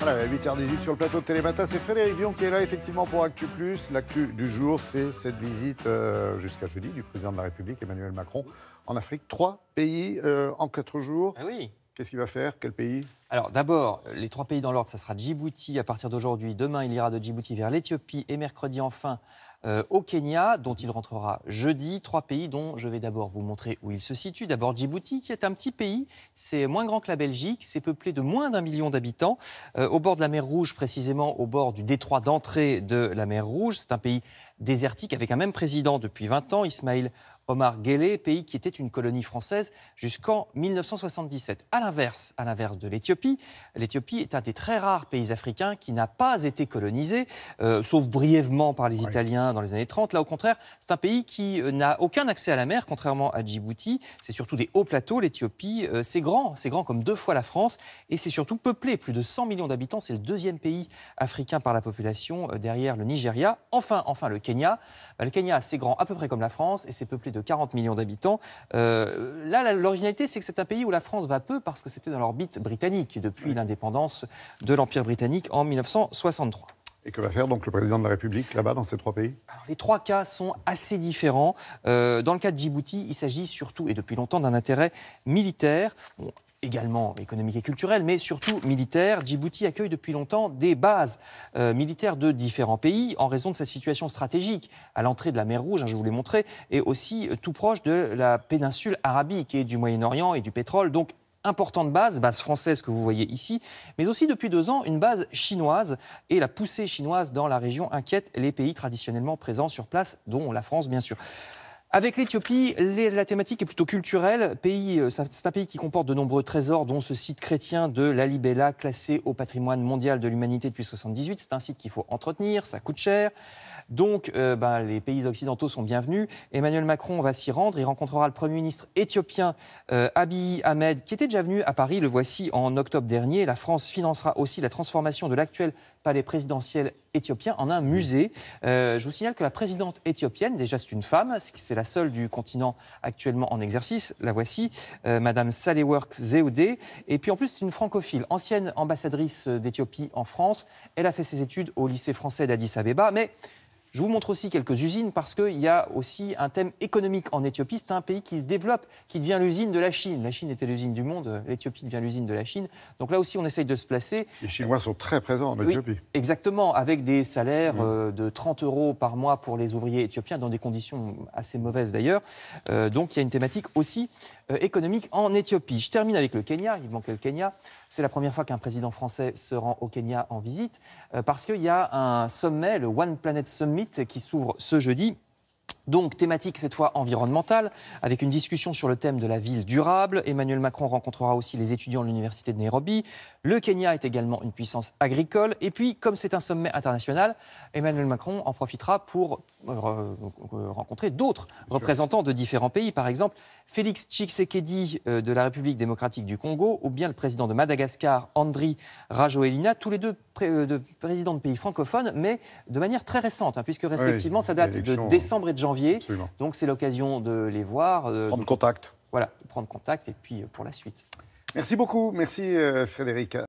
Voilà, 8h18 sur le plateau de Télématin, c'est Frédéric Vion qui est là effectivement pour Actu Plus. L'actu du jour, c'est cette visite jusqu'à jeudi du président de la République, Emmanuel Macron, en Afrique. 3 pays en 4 jours. Ah oui. Qu'est-ce qu'il va faire? Quel pays? Alors d'abord, les 3 pays dans l'ordre, ça sera Djibouti à partir d'aujourd'hui. Demain, il ira de Djibouti vers l'Éthiopie et mercredi enfin au Kenya, dont il rentrera jeudi. 3 pays dont je vais d'abord vous montrer où ils se situent. D'abord Djibouti, qui est un petit pays, c'est moins grand que la Belgique, c'est peuplé de moins d'1 million d'habitants, au bord de la mer Rouge, précisément au bord du détroit d'entrée de la mer Rouge. C'est un pays désertique avec un même président depuis 20 ans, Ismaïl Omar Guelleh, pays qui était une colonie française jusqu'en 1977. À l'inverse de l'Éthiopie, l'Éthiopie est un des très rares pays africains qui n'a pas été colonisé, sauf brièvement par les Italiens dans les années 30. Là, au contraire, c'est un pays qui n'a aucun accès à la mer, contrairement à Djibouti. C'est surtout des hauts plateaux, l'Éthiopie. C'est grand comme 2 fois la France. Et c'est surtout peuplé, plus de 100 millions d'habitants. C'est le 2e pays africain par la population, derrière le Nigeria. Enfin, le Kenya. Le Kenya, c'est grand à peu près comme la France et c'est peuplé de 40 millions d'habitants. Là, l'originalité, c'est que c'est un pays où la France va peu parce que c'était dans l'orbite britannique depuis l'indépendance de l'Empire britannique en 1963. Et que va faire donc le président de la République là-bas, dans ces 3 pays? Alors, les 3 cas sont assez différents. Dans le cas de Djibouti, il s'agit surtout et depuis longtemps d'un intérêt militaire. Bon, également économique et culturel, mais surtout militaire. Djibouti accueille depuis longtemps des bases militaires de différents pays en raison de sa situation stratégique à l'entrée de la mer Rouge, je vous l'ai montré, et aussi tout proche de la péninsule arabique et du Moyen-Orient et du pétrole. Donc, importante base française que vous voyez ici, mais aussi depuis 2 ans une base chinoise, et la poussée chinoise dans la région inquiète les pays traditionnellement présents sur place, dont la France bien sûr. Avec l'Éthiopie, la thématique est plutôt culturelle. C'est un pays qui comporte de nombreux trésors, dont ce site chrétien de Lalibela, classé au patrimoine mondial de l'humanité depuis 1978. C'est un site qu'il faut entretenir, ça coûte cher. Donc, les pays occidentaux sont bienvenus. Emmanuel Macron va s'y rendre. Il rencontrera le Premier ministre éthiopien Abiy Ahmed, qui était déjà venu à Paris. Le voici en octobre dernier. La France financera aussi la transformation de l'actuel palais présidentiel éthiopien en un musée. Je vous signale que la présidente éthiopienne, déjà c'est une femme, c'est la seule du continent actuellement en exercice. La voici, Madame Sahle-Work Zewde. Et puis en plus, c'est une francophile, ancienne ambassadrice d'Éthiopie en France. Elle a fait ses études au lycée français d'Addis Abeba, mais je vous montre aussi quelques usines parce qu'il y a aussi un thème économique en Éthiopie. C'est un pays qui se développe, qui devient l'usine de la Chine. La Chine était l'usine du monde, l'Éthiopie devient l'usine de la Chine. Donc là aussi, on essaye de se placer. Les Chinois sont très présents en Éthiopie. Oui, exactement, avec des salaires de 30 € par mois pour les ouvriers éthiopiens, dans des conditions assez mauvaises d'ailleurs. Donc il y a une thématique aussi économique en Éthiopie. Je termine avec le Kenya. Il manquait le Kenya. C'est la première fois qu'un président français se rend au Kenya en visite, parce qu'il y a un sommet, le One Planet Summit, qui s'ouvre ce jeudi. Donc, thématique cette fois environnementale, avec une discussion sur le thème de la ville durable. Emmanuel Macron rencontrera aussi les étudiants de l'université de Nairobi. Le Kenya est également une puissance agricole. Et puis, comme c'est un sommet international, Emmanuel Macron en profitera pour rencontrer d'autres représentants de différents pays. Par exemple, Félix Tshisekedi de la République démocratique du Congo, ou bien le président de Madagascar, Andry Rajoelina, tous les deux présidents de pays francophones, mais de manière très récente, puisque respectivement, ça date de décembre et de janvier. Absolument. Donc c'est l'occasion de les voir. Prendre contact. Voilà, prendre contact et puis pour la suite. Merci beaucoup, merci Frédéric.